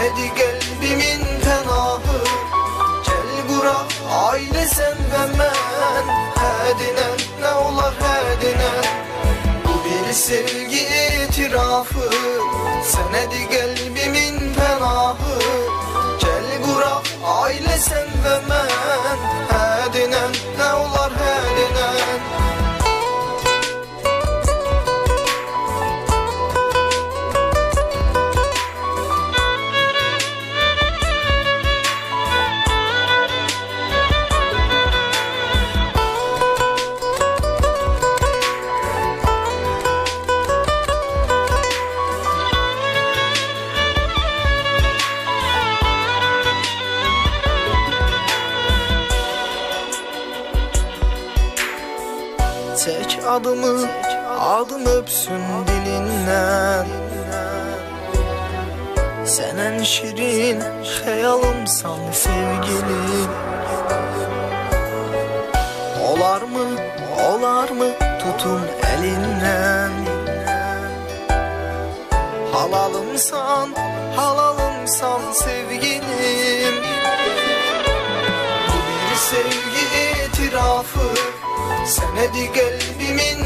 Senedi kalbimin penahı. Gel bura aile sen ve ben. Hedinen ne olar hedinen. Bu bir sevgi itirafı. Senedi kalbimin penahı. Gel bura aile sen ve ben. Hedinen ne olar hedinen. Tek adım öpsün dilinden. Sen en şirin hayalımsan sevgilim. Olar mı tutun elinden. Halalımsan sevgilim. Bu bir sevgi itirafı. Senedi kalbimin